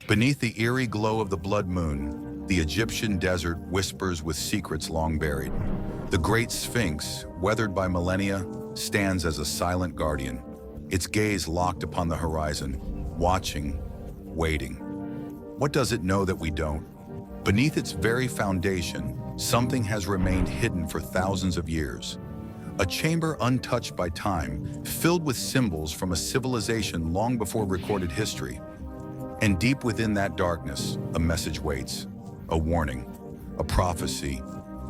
Beneath the eerie glow of the blood moon, the Egyptian desert whispers with secrets long buried. The Great Sphinx, weathered by millennia, stands as a silent guardian, its gaze locked upon the horizon, watching, waiting. What does it know that we don't? Beneath its very foundation, something has remained hidden for thousands of years. A chamber untouched by time, filled with symbols from a civilization long before recorded history. And deep within that darkness, a message waits, a warning, a prophecy,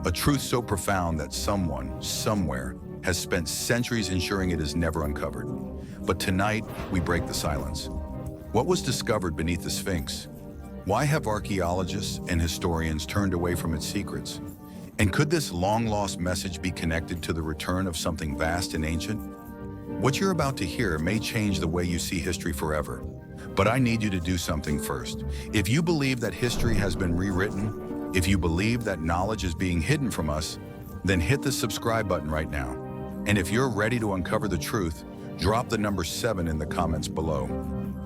a truth so profound that someone, somewhere, has spent centuries ensuring it is never uncovered. But tonight, we break the silence. What was discovered beneath the Sphinx? Why have archaeologists and historians turned away from its secrets? And could this long-lost message be connected to the return of something vast and ancient? What you're about to hear may change the way you see history forever. But I need you to do something first. If you believe that history has been rewritten, if you believe that knowledge is being hidden from us, then hit the subscribe button right now. And if you're ready to uncover the truth, drop the number 7 in the comments below.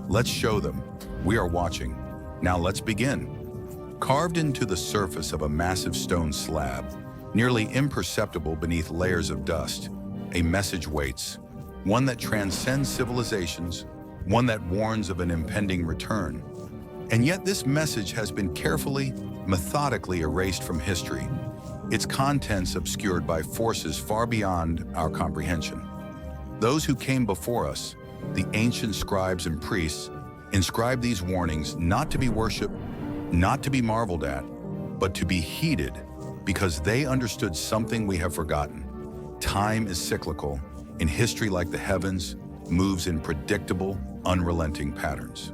Let's show them. We are watching. Now let's begin. Carved into the surface of a massive stone slab, nearly imperceptible beneath layers of dust, a message waits. One that transcends civilizations, one that warns of an impending return. And yet this message has been carefully, methodically erased from history, its contents obscured by forces far beyond our comprehension. Those who came before us, the ancient scribes and priests, inscribed these warnings not to be worshipped, not to be marveled at, but to be heeded, because they understood something we have forgotten. Time is cyclical, and history, like the heavens, moves in predictable, unrelenting patterns.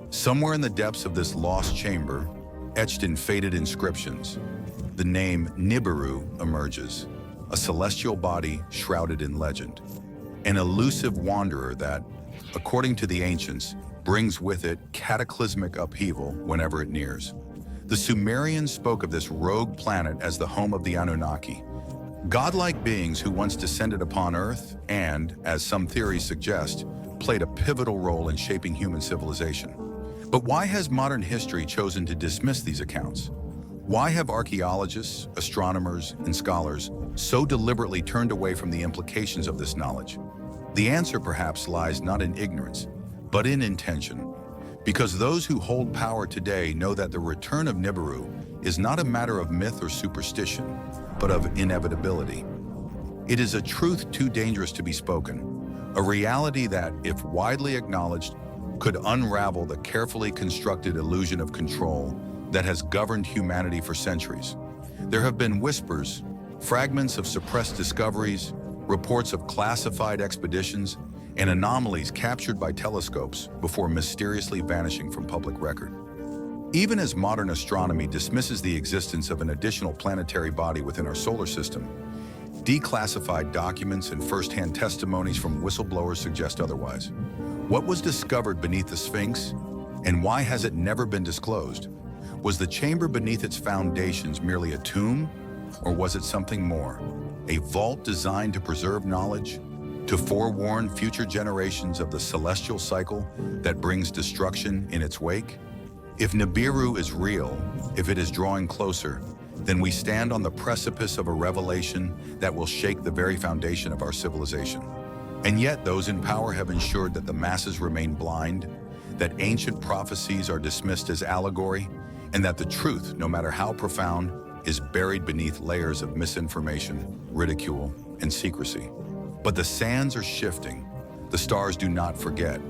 Somewhere in the depths of this lost chamber, etched in faded inscriptions, the name Nibiru emerges, a celestial body shrouded in legend, an elusive wanderer that, according to the ancients, brings with it cataclysmic upheaval whenever it nears. The Sumerians spoke of this rogue planet as the home of the Anunnaki, godlike beings who once descended upon Earth and, as some theories suggest, played a pivotal role in shaping human civilization. But why has modern history chosen to dismiss these accounts? Why have archaeologists, astronomers, and scholars so deliberately turned away from the implications of this knowledge? The answer perhaps lies not in ignorance, but in intention. Because those who hold power today know that the return of Nibiru is not a matter of myth or superstition, but of inevitability. It is a truth too dangerous to be spoken, a reality that, if widely acknowledged, could unravel the carefully constructed illusion of control that has governed humanity for centuries. There have been whispers, fragments of suppressed discoveries, reports of classified expeditions, and anomalies captured by telescopes before mysteriously vanishing from public record. Even as modern astronomy dismisses the existence of an additional planetary body within our solar system, declassified documents and first-hand testimonies from whistleblowers suggest otherwise. What was discovered beneath the Sphinx, and why has it never been disclosed? Was the chamber beneath its foundations merely a tomb, or was it something more? A vault designed to preserve knowledge, to forewarn future generations of the celestial cycle that brings destruction in its wake? If Nibiru is real, if it is drawing closer, then we stand on the precipice of a revelation that will shake the very foundation of our civilization. And yet those in power have ensured that the masses remain blind, that ancient prophecies are dismissed as allegory, and that the truth, no matter how profound, is buried beneath layers of misinformation, ridicule, and secrecy. But the sands are shifting, the stars do not forget,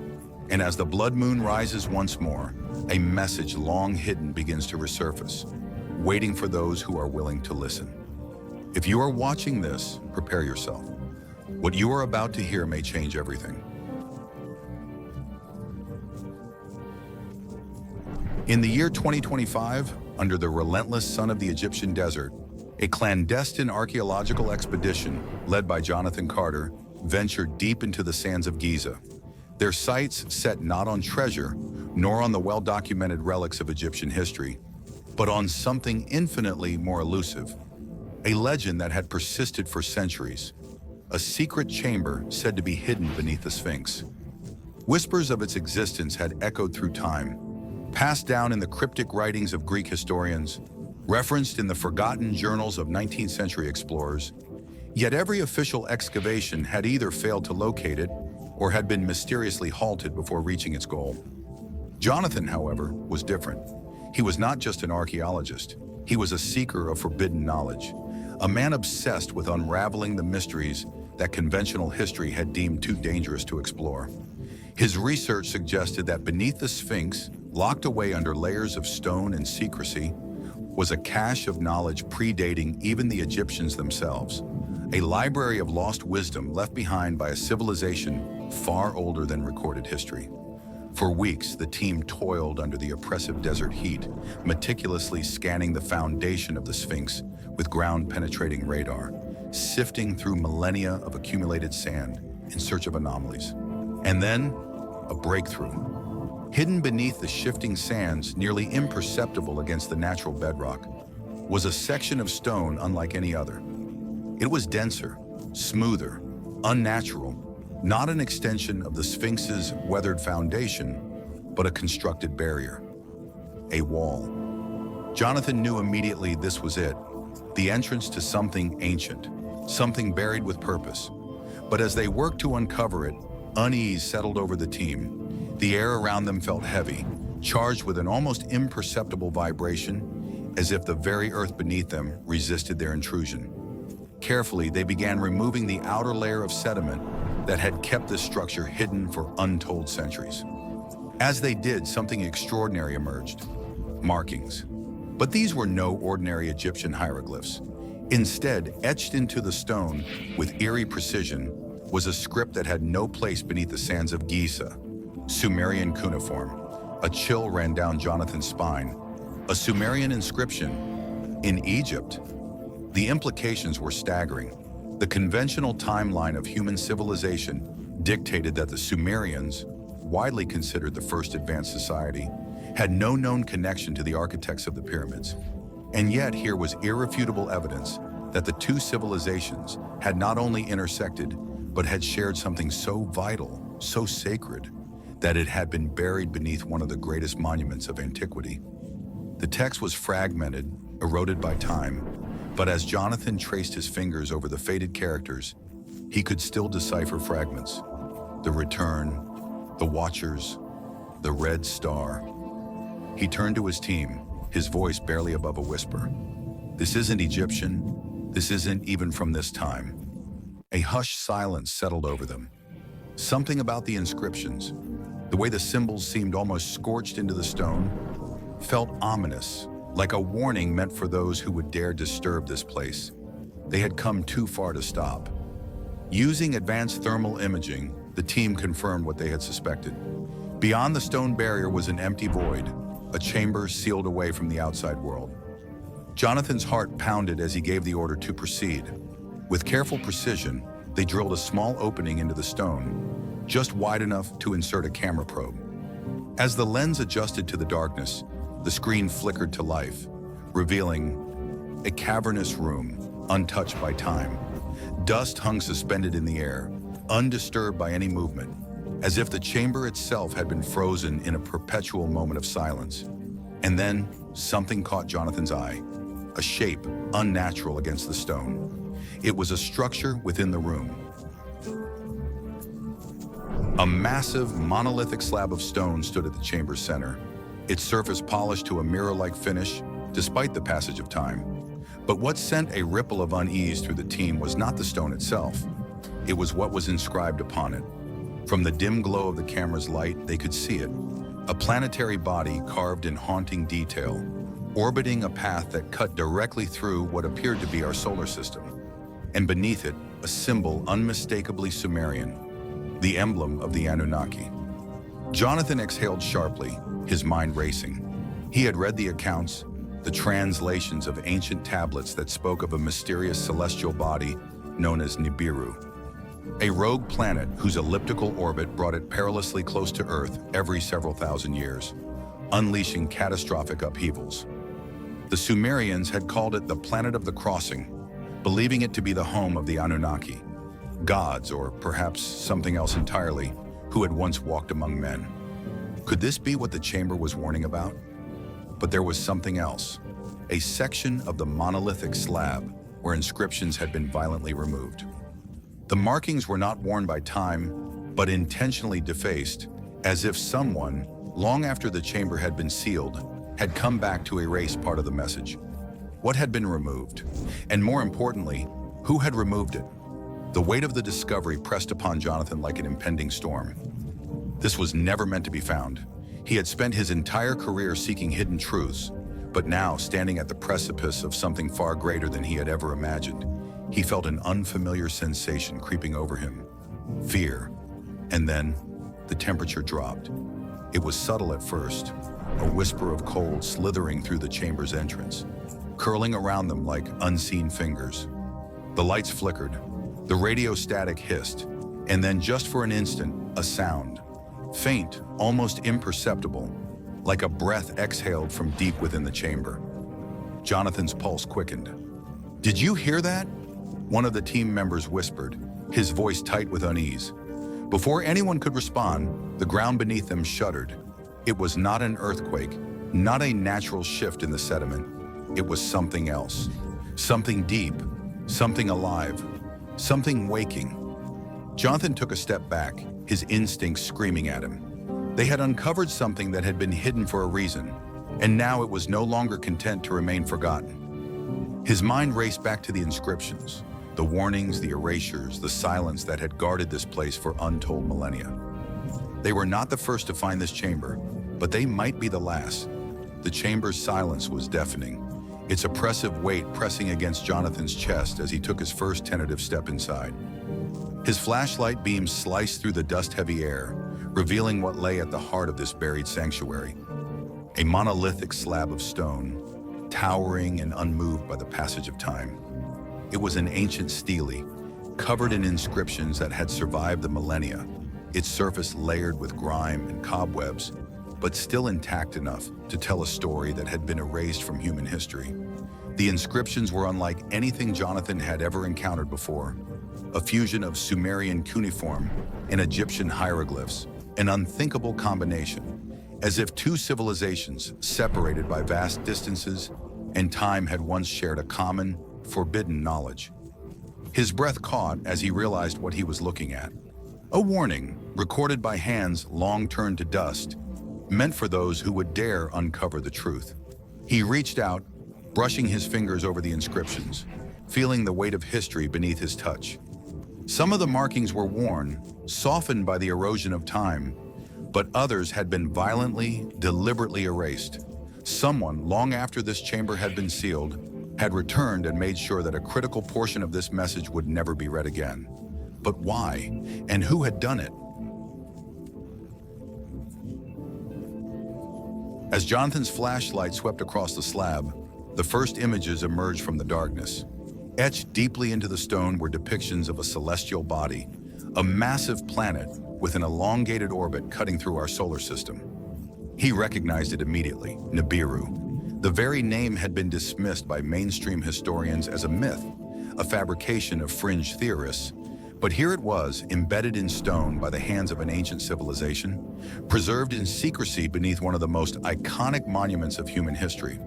and as the blood moon rises once more, a message long hidden begins to resurface, waiting for those who are willing to listen. If you are watching this, prepare yourself. What you are about to hear may change everything. In the year 2025, under the relentless sun of the Egyptian desert, a clandestine archaeological expedition led by Jonathan Carter ventured deep into the sands of Giza. Their sights set not on treasure, nor on the well-documented relics of Egyptian history, but on something infinitely more elusive, a legend that had persisted for centuries, a secret chamber said to be hidden beneath the Sphinx. Whispers of its existence had echoed through time, passed down in the cryptic writings of Greek historians, referenced in the forgotten journals of 19th century explorers. Yet every official excavation had either failed to locate it or had been mysteriously halted before reaching its goal. Jonathan, however, was different. He was not just an archaeologist. He was a seeker of forbidden knowledge, a man obsessed with unraveling the mysteries that conventional history had deemed too dangerous to explore. His research suggested that beneath the Sphinx, locked away under layers of stone and secrecy, was a cache of knowledge predating even the Egyptians themselves, a library of lost wisdom left behind by a civilization far older than recorded history. For weeks, the team toiled under the oppressive desert heat, meticulously scanning the foundation of the Sphinx with ground-penetrating radar, sifting through millennia of accumulated sand in search of anomalies. And then, a breakthrough. Hidden beneath the shifting sands, nearly imperceptible against the natural bedrock, was a section of stone unlike any other. It was denser, smoother, unnatural, not an extension of the Sphinx's weathered foundation, but a constructed barrier, a wall. Jonathan knew immediately this was it, the entrance to something ancient, something buried with purpose. But as they worked to uncover it, unease settled over the team. The air around them felt heavy, charged with an almost imperceptible vibration, as if the very earth beneath them resisted their intrusion. Carefully, they began removing the outer layer of sediment that had kept this structure hidden for untold centuries. As they did, something extraordinary emerged: markings. But these were no ordinary Egyptian hieroglyphs. Instead, etched into the stone with eerie precision was a script that had no place beneath the sands of Giza, Sumerian cuneiform. A chill ran down Jonathan's spine. A Sumerian inscription in Egypt. The implications were staggering. The conventional timeline of human civilization dictated that the Sumerians, widely considered the first advanced society, had no known connection to the architects of the pyramids. And yet here was irrefutable evidence that the two civilizations had not only intersected, but had shared something so vital, so sacred, that it had been buried beneath one of the greatest monuments of antiquity. The text was fragmented, eroded by time, but as Jonathan traced his fingers over the faded characters, he could still decipher fragments. The return, the watchers, the red star. He turned to his team, his voice barely above a whisper. This isn't Egyptian. This isn't even from this time. A hushed silence settled over them. Something about the inscriptions, the way the symbols seemed almost scorched into the stone, felt ominous, like a warning meant for those who would dare disturb this place. They had come too far to stop. Using advanced thermal imaging, the team confirmed what they had suspected. Beyond the stone barrier was an empty void, a chamber sealed away from the outside world. Jonathan's heart pounded as he gave the order to proceed. With careful precision, they drilled a small opening into the stone, just wide enough to insert a camera probe. As the lens adjusted to the darkness, the screen flickered to life, revealing a cavernous room, untouched by time. Dust hung suspended in the air, undisturbed by any movement, as if the chamber itself had been frozen in a perpetual moment of silence. And then, something caught Jonathan's eye, a shape unnatural against the stone. It was a structure within the room. A massive, monolithic slab of stone stood at the chamber's center, its surface polished to a mirror-like finish, despite the passage of time. But what sent a ripple of unease through the team was not the stone itself. It was what was inscribed upon it. From the dim glow of the camera's light, they could see it. A planetary body carved in haunting detail, orbiting a path that cut directly through what appeared to be our solar system. And beneath it, a symbol unmistakably Sumerian, the emblem of the Anunnaki. Jonathan exhaled sharply, his mind racing. He had read the accounts, the translations of ancient tablets that spoke of a mysterious celestial body known as Nibiru, a rogue planet whose elliptical orbit brought it perilously close to Earth every several thousand years, unleashing catastrophic upheavals. The Sumerians had called it the planet of the crossing, believing it to be the home of the Anunnaki, gods, or perhaps something else entirely, who had once walked among men. Could this be what the chamber was warning about? But there was something else. A section of the monolithic slab where inscriptions had been violently removed. The markings were not worn by time, but intentionally defaced, as if someone, long after the chamber had been sealed, had come back to erase part of the message. What had been removed? And more importantly, who had removed it? The weight of the discovery pressed upon Jonathan like an impending storm. This was never meant to be found. He had spent his entire career seeking hidden truths, but now, standing at the precipice of something far greater than he had ever imagined, he felt an unfamiliar sensation creeping over him. Fear. And then, the temperature dropped. It was subtle at first, a whisper of cold slithering through the chamber's entrance, curling around them like unseen fingers. The lights flickered, the radio static hissed, and then just for an instant, a sound. Faint, almost imperceptible, like a breath exhaled from deep within the chamber. Jonathan's pulse quickened. "Did you hear that?" One of the team members whispered, his voice tight with unease. Before anyone could respond, the ground beneath them shuddered. It was not an earthquake, not a natural shift in the sediment. It was something else. Something deep, something alive, something waking. Jonathan took a step back, his instincts screaming at him. They had uncovered something that had been hidden for a reason, and now it was no longer content to remain forgotten. His mind raced back to the inscriptions, the warnings, the erasures, the silence that had guarded this place for untold millennia. They were not the first to find this chamber, but they might be the last. The chamber's silence was deafening, its oppressive weight pressing against Jonathan's chest as he took his first tentative step inside. His flashlight beams sliced through the dust-heavy air, revealing what lay at the heart of this buried sanctuary. A monolithic slab of stone, towering and unmoved by the passage of time. It was an ancient stele, covered in inscriptions that had survived the millennia, its surface layered with grime and cobwebs, but still intact enough to tell a story that had been erased from human history. The inscriptions were unlike anything Jonathan had ever encountered before. A fusion of Sumerian cuneiform and Egyptian hieroglyphs, an unthinkable combination, as if two civilizations separated by vast distances and time had once shared a common, forbidden knowledge. His breath caught as he realized what he was looking at. A warning, recorded by hands long turned to dust, meant for those who would dare uncover the truth. He reached out, brushing his fingers over the inscriptions, feeling the weight of history beneath his touch. Some of the markings were worn, softened by the erosion of time, but others had been violently, deliberately erased. Someone, long after this chamber had been sealed, had returned and made sure that a critical portion of this message would never be read again. But why? And who had done it? As Jonathan's flashlight swept across the slab, the first images emerged from the darkness. Etched deeply into the stone were depictions of a celestial body, a massive planet with an elongated orbit cutting through our solar system. He recognized it immediately, Nibiru. The very name had been dismissed by mainstream historians as a myth, a fabrication of fringe theorists. But here it was, embedded in stone by the hands of an ancient civilization, preserved in secrecy beneath one of the most iconic monuments of human history.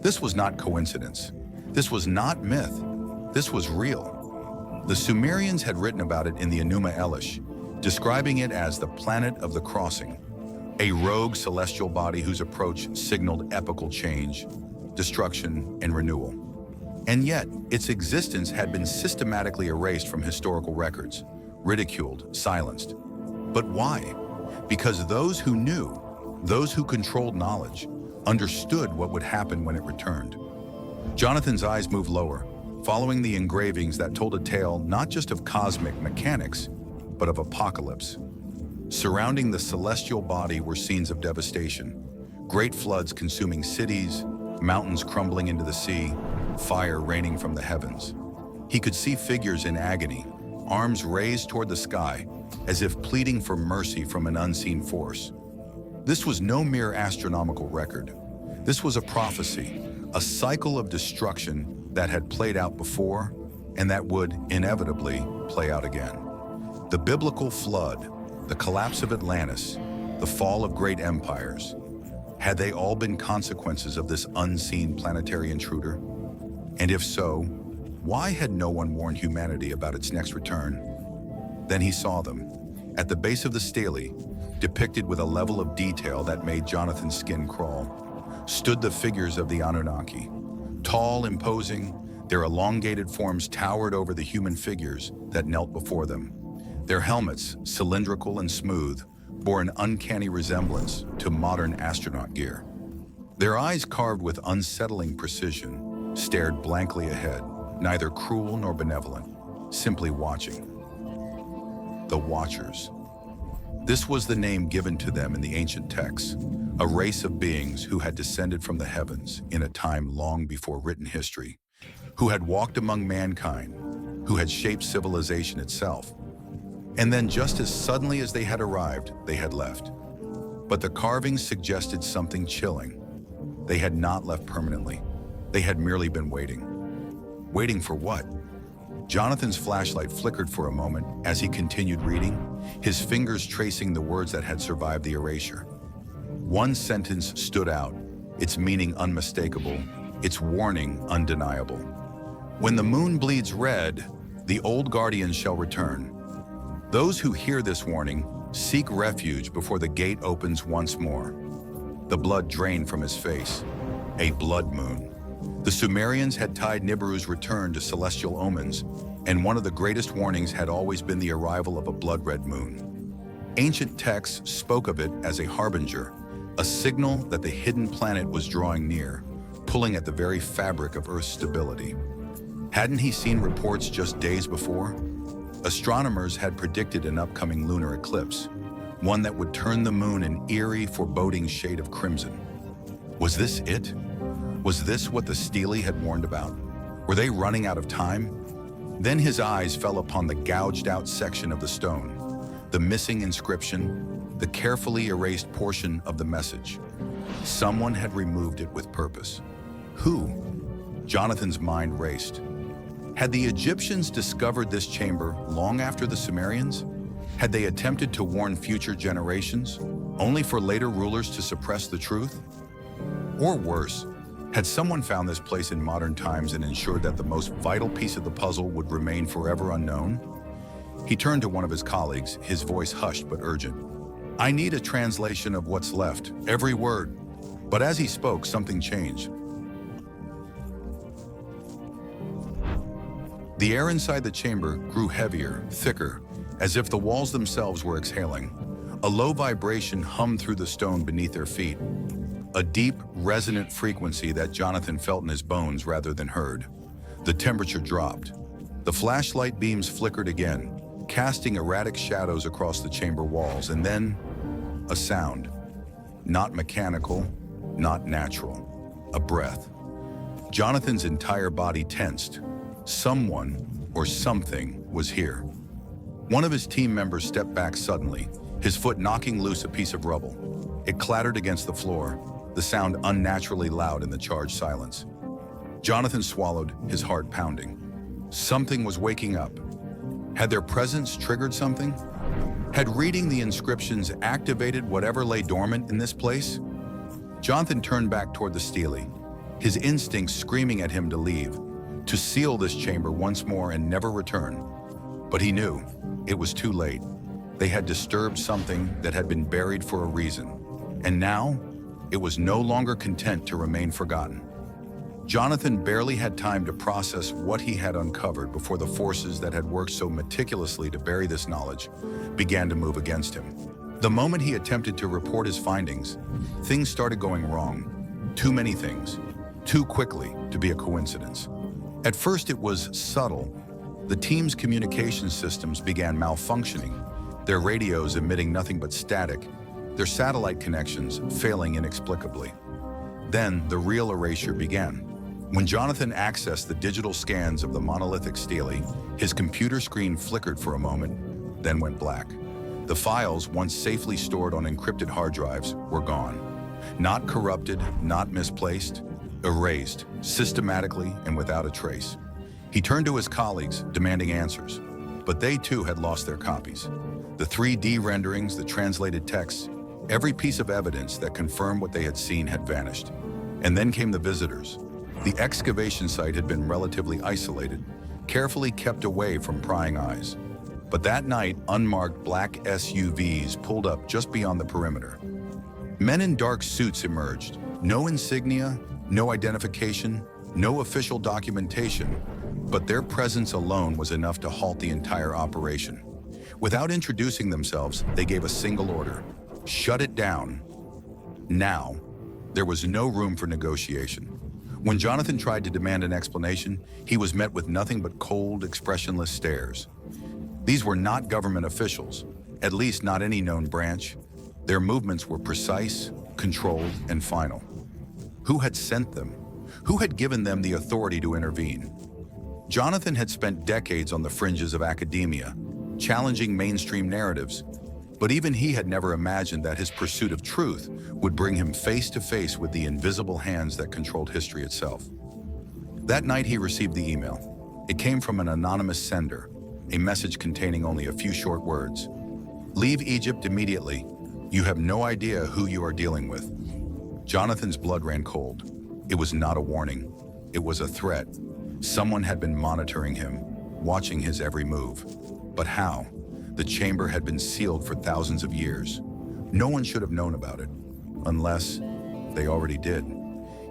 This was not coincidence. This was not myth. This was real. The Sumerians had written about it in the Enuma Elish, describing it as the planet of the crossing, a rogue celestial body whose approach signaled epochal change, destruction, and renewal. And yet, its existence had been systematically erased from historical records, ridiculed, silenced. But why? Because those who knew, those who controlled knowledge, understood what would happen when it returned. Jonathan's eyes moved lower, following the engravings that told a tale not just of cosmic mechanics, but of apocalypse. Surrounding the celestial body were scenes of devastation, great floods consuming cities, mountains crumbling into the sea, fire raining from the heavens. He could see figures in agony, arms raised toward the sky, as if pleading for mercy from an unseen force. This was no mere astronomical record. This was a prophecy, a cycle of destruction that had played out before and that would inevitably play out again. The biblical flood, the collapse of Atlantis, the the fall of great empires. Had they all been consequences of this unseen planetary intruder? And if so, why had no one warned humanity about its next return? Then he saw them. At the base of the stele, depicted with a level of detail that made Jonathan's skin crawl, stood the figures of the Anunnaki. Tall, imposing, their elongated forms towered over the human figures that knelt before them. Their helmets, cylindrical and smooth, bore an uncanny resemblance to modern astronaut gear. Their eyes, carved with unsettling precision, stared blankly ahead, neither cruel nor benevolent, simply watching. The Watchers. This was the name given to them in the ancient texts, a race of beings who had descended from the heavens in a time long before written history, who had walked among mankind, who had shaped civilization itself. And then, just as suddenly as they had arrived, they had left. But the carvings suggested something chilling. They had not left permanently. They had merely been waiting. Waiting for what? Jonathan's flashlight flickered for a moment as he continued reading, his fingers tracing the words that had survived the erasure. One sentence stood out, its meaning unmistakable, its warning undeniable. When the moon bleeds red, the old guardians shall return. Those who hear this warning seek refuge before the gate opens once more. The blood drained from his face. A blood moon. The Sumerians had tied Nibiru's return to celestial omens, and one of the greatest warnings had always been the arrival of a blood-red moon. Ancient texts spoke of it as a harbinger, a signal that the hidden planet was drawing near, pulling at the very fabric of Earth's stability. Hadn't he seen reports just days before? Astronomers had predicted an upcoming lunar eclipse, one that would turn the moon an eerie, foreboding shade of crimson. Was this it? Was this what the stele had warned about? Were they running out of time? Then his eyes fell upon the gouged-out section of the stone, the missing inscription, the carefully erased portion of the message. Someone had removed it with purpose. Who? Jonathan's mind raced. Had the Egyptians discovered this chamber long after the Sumerians? Had they attempted to warn future generations, only for later rulers to suppress the truth? Or worse, had someone found this place in modern times and ensured that the most vital piece of the puzzle would remain forever unknown? He turned to one of his colleagues, his voice hushed but urgent. "I need a translation of what's left, every word." But as he spoke, something changed. The air inside the chamber grew heavier, thicker, as if the walls themselves were exhaling. A low vibration hummed through the stone beneath their feet, a deep, resonant frequency that Jonathan felt in his bones rather than heard. The temperature dropped. The flashlight beams flickered again, casting erratic shadows across the chamber walls, and then a sound. Not mechanical, not natural. A breath. Jonathan's entire body tensed. Someone or something was here. One of his team members stepped back suddenly, his foot knocking loose a piece of rubble. It clattered against the floor, the sound unnaturally loud in the charged silence. Jonathan swallowed, his heart pounding. Something was waking up. Had their presence triggered something? Had reading the inscriptions activated whatever lay dormant in this place? Jonathan turned back toward the stele, his instincts screaming at him to leave, to seal this chamber once more and never return. But he knew it was too late. They had disturbed something that had been buried for a reason, and now it was no longer content to remain forgotten. Jonathan barely had time to process what he had uncovered before the forces that had worked so meticulously to bury this knowledge began to move against him. The moment he attempted to report his findings, things started going wrong. Too many things, too quickly to be a coincidence. At first it was subtle. The team's communication systems began malfunctioning, their radios emitting nothing but static, their satellite connections failing inexplicably. Then the real erasure began. When Jonathan accessed the digital scans of the monolithic stele, his computer screen flickered for a moment, then went black. The files, once safely stored on encrypted hard drives, were gone. Not corrupted, not misplaced, erased, systematically and without a trace. He turned to his colleagues, demanding answers, but they too had lost their copies. The 3D renderings, the translated texts, Every piece of evidence that confirmed what they had seen had vanished. And then came the visitors. The excavation site had been relatively isolated, carefully kept away from prying eyes. But that night, unmarked black SUVs pulled up just beyond the perimeter. Men in dark suits emerged. No insignia, no identification, no official documentation, but their presence alone was enough to halt the entire operation. Without introducing themselves, they gave a single order: shut it down. Now, there was no room for negotiation. When Jonathan tried to demand an explanation, he was met with nothing but cold, expressionless stares. These were not government officials, at least not any known branch. Their movements were precise, controlled, and final. Who had sent them? Who had given them the authority to intervene? Jonathan had spent decades on the fringes of academia, challenging mainstream narratives, but even he had never imagined that his pursuit of truth would bring him face to face with the invisible hands that controlled history itself. That night he received the email. It came from an anonymous sender, a message containing only a few short words. "Leave Egypt immediately. You have no idea who you are dealing with." Jonathan's blood ran cold. It was not a warning. It was a threat. Someone had been monitoring him, watching his every move. But how? The chamber had been sealed for thousands of years. No one should have known about it, unless they already did.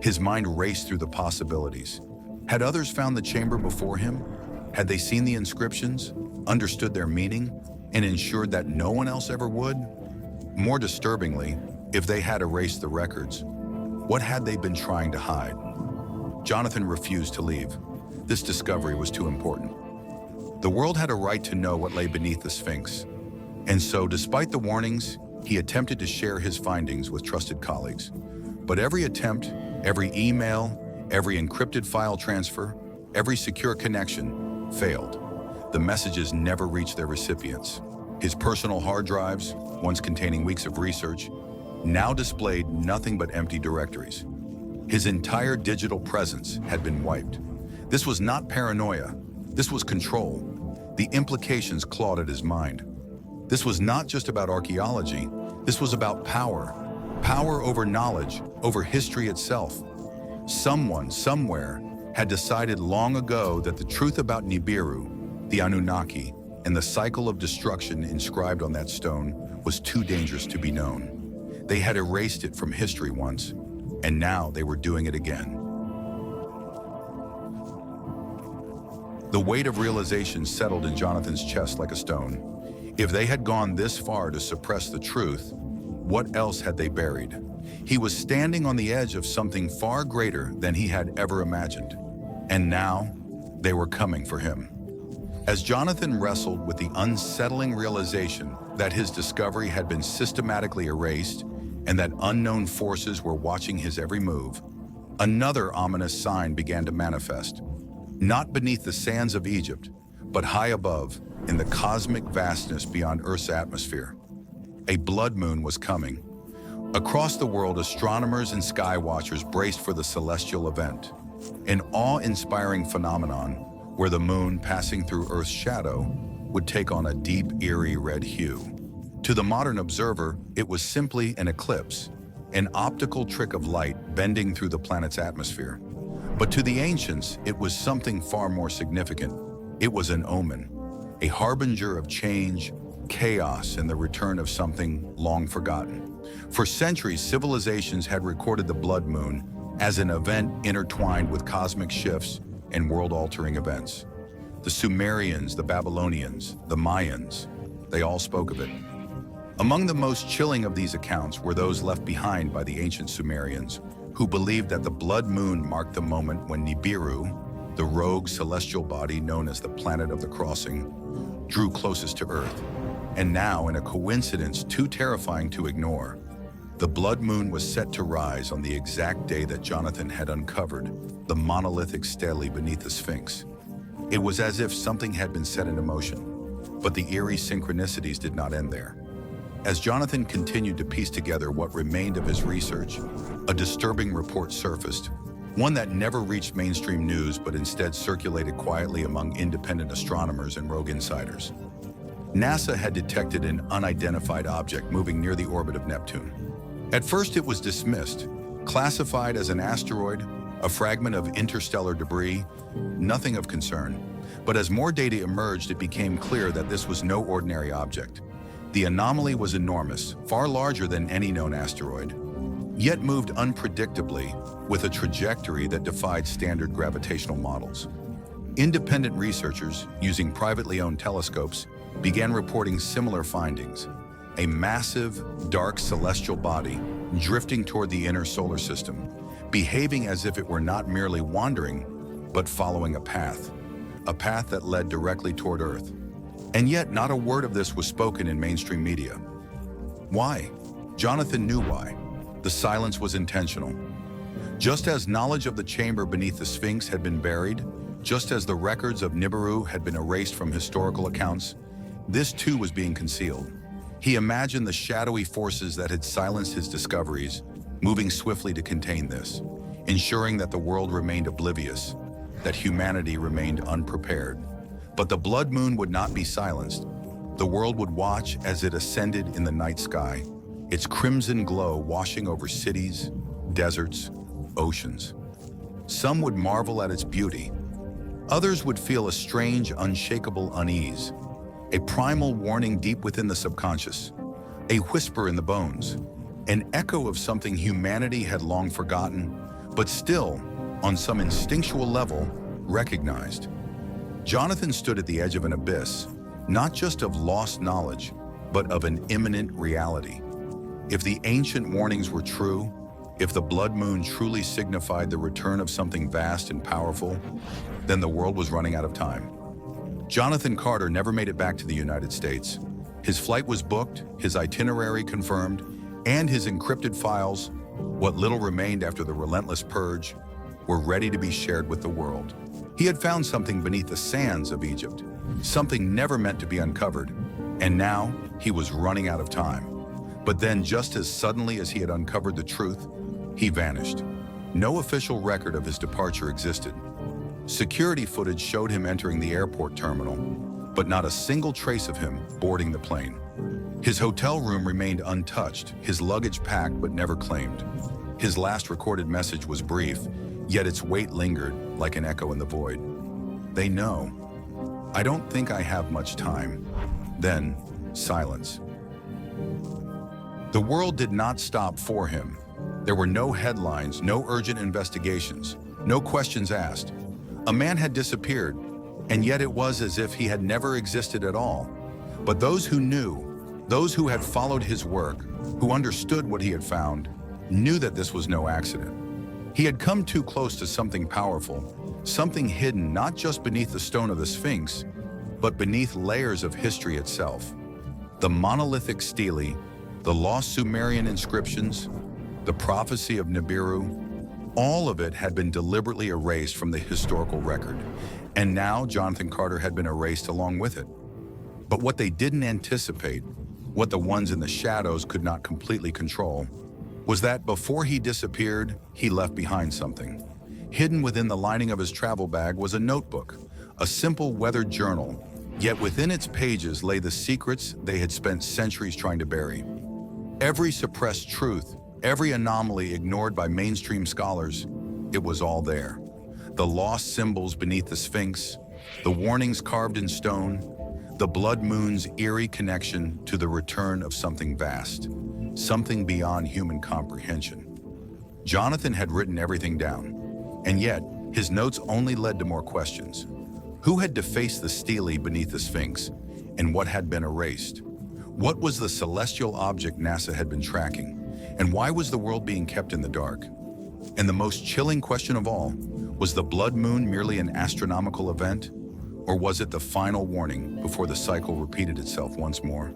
His mind raced through the possibilities. Had others found the chamber before him? Had they seen the inscriptions, understood their meaning, and ensured that no one else ever would? More disturbingly, if they had erased the records, what had they been trying to hide? Jonathan refused to leave. This discovery was too important. The world had a right to know what lay beneath the Sphinx. And so, despite the warnings, he attempted to share his findings with trusted colleagues. But every attempt, every email, every encrypted file transfer, every secure connection failed. The messages never reached their recipients. His personal hard drives, once containing weeks of research, now displayed nothing but empty directories. His entire digital presence had been wiped. This was not paranoia. This was control. The implications clawed at his mind. This was not just about archaeology. This was about power. Power over knowledge, over history itself. Someone, somewhere, had decided long ago that the truth about Nibiru, the Anunnaki, and the cycle of destruction inscribed on that stone was too dangerous to be known. They had erased it from history once, and now they were doing it again. The weight of realization settled in Jonathan's chest like a stone. If they had gone this far to suppress the truth, what else had they buried? He was standing on the edge of something far greater than he had ever imagined. And now, they were coming for him. As Jonathan wrestled with the unsettling realization that his discovery had been systematically erased and that unknown forces were watching his every move, another ominous sign began to manifest. Not beneath the sands of Egypt, but high above, in the cosmic vastness beyond Earth's atmosphere. A blood moon was coming. Across the world, astronomers and sky watchers braced for the celestial event, an awe-inspiring phenomenon where the moon, passing through Earth's shadow, would take on a deep, eerie red hue. To the modern observer, it was simply an eclipse, an optical trick of light bending through the planet's atmosphere. But to the ancients, it was something far more significant. It was an omen, a harbinger of change, chaos, and the return of something long forgotten. For centuries, civilizations had recorded the blood moon as an event intertwined with cosmic shifts and world-altering events. The Sumerians, the Babylonians, the Mayans, they all spoke of it. Among the most chilling of these accounts were those left behind by the ancient Sumerians, who believed that the blood moon marked the moment when Nibiru, the rogue celestial body known as the planet of the crossing, drew closest to Earth. And now, in a coincidence too terrifying to ignore, the blood moon was set to rise on the exact day that Jonathan had uncovered the monolithic stele beneath the Sphinx. It was as if something had been set into motion, but the eerie synchronicities did not end there. As Jonathan continued to piece together what remained of his research, a disturbing report surfaced, one that never reached mainstream news but instead circulated quietly among independent astronomers and rogue insiders. NASA had detected an unidentified object moving near the orbit of Neptune. At first it was dismissed, classified as an asteroid, a fragment of interstellar debris, nothing of concern. But as more data emerged, it became clear that this was no ordinary object. The anomaly was enormous, far larger than any known asteroid, yet moved unpredictably with a trajectory that defied standard gravitational models. Independent researchers, using privately owned telescopes, began reporting similar findings. A massive, dark celestial body drifting toward the inner solar system, behaving as if it were not merely wandering, but following a path that led directly toward Earth. And yet, not a word of this was spoken in mainstream media. Why? Jonathan knew why. The silence was intentional. Just as knowledge of the chamber beneath the Sphinx had been buried, just as the records of Nibiru had been erased from historical accounts, this too was being concealed. He imagined the shadowy forces that had silenced his discoveries, moving swiftly to contain this, ensuring that the world remained oblivious, that humanity remained unprepared. But the blood moon would not be silenced. The world would watch as it ascended in the night sky, its crimson glow washing over cities, deserts, oceans. Some would marvel at its beauty. Others would feel a strange, unshakable unease, a primal warning deep within the subconscious, a whisper in the bones, an echo of something humanity had long forgotten, but still, on some instinctual level, recognized. Jonathan stood at the edge of an abyss, not just of lost knowledge, but of an imminent reality. If the ancient warnings were true, if the blood moon truly signified the return of something vast and powerful, then the world was running out of time. Jonathan Carter never made it back to the United States. His flight was booked, his itinerary confirmed, and his encrypted files, what little remained after the relentless purge, were ready to be shared with the world. He had found something beneath the sands of Egypt, something never meant to be uncovered, and now he was running out of time. But then, just as suddenly as he had uncovered the truth, he vanished. No official record of his departure existed. Security footage showed him entering the airport terminal, but not a single trace of him boarding the plane. His hotel room remained untouched, his luggage packed but never claimed. His last recorded message was brief, yet its weight lingered like an echo in the void. They know. I don't think I have much time. Then, silence. The world did not stop for him. There were no headlines, no urgent investigations, no questions asked. A man had disappeared, and yet it was as if he had never existed at all. But those who knew, those who had followed his work, who understood what he had found, knew that this was no accident. He had come too close to something powerful, something hidden not just beneath the stone of the Sphinx, but beneath layers of history itself. The monolithic stele, the lost Sumerian inscriptions, the prophecy of Nibiru, all of it had been deliberately erased from the historical record, and now Jonathan Carter had been erased along with it. But what they didn't anticipate, what the ones in the shadows could not completely control, was that before he disappeared, he left behind something. Hidden within the lining of his travel bag was a notebook, a simple weathered journal, yet within its pages lay the secrets they had spent centuries trying to bury. Every suppressed truth, every anomaly ignored by mainstream scholars, it was all there. The lost symbols beneath the Sphinx, the warnings carved in stone, the blood moon's eerie connection to the return of something vast, something beyond human comprehension. Jonathan had written everything down, and yet his notes only led to more questions. Who had defaced the stele beneath the Sphinx, and what had been erased? What was the celestial object NASA had been tracking, and why was the world being kept in the dark? And the most chilling question of all, was the blood moon merely an astronomical event, or was it the final warning before the cycle repeated itself once more?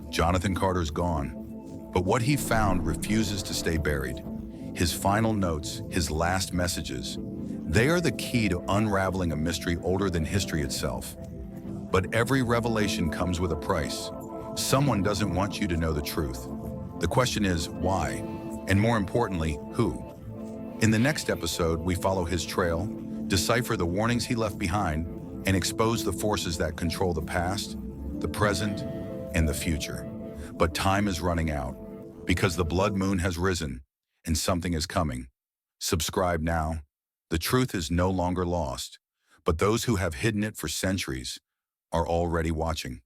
Jonathan Carter's gone, but what he found refuses to stay buried. His final notes, his last messages, they are the key to unraveling a mystery older than history itself. But every revelation comes with a price. Someone doesn't want you to know the truth. The question is, why? And more importantly, who? In the next episode, we follow his trail, decipher the warnings he left behind, and expose the forces that control the past, the present, and the future. But time is running out because the blood moon has risen and something is coming. Subscribe now. The truth is no longer lost, but those who have hidden it for centuries are already watching.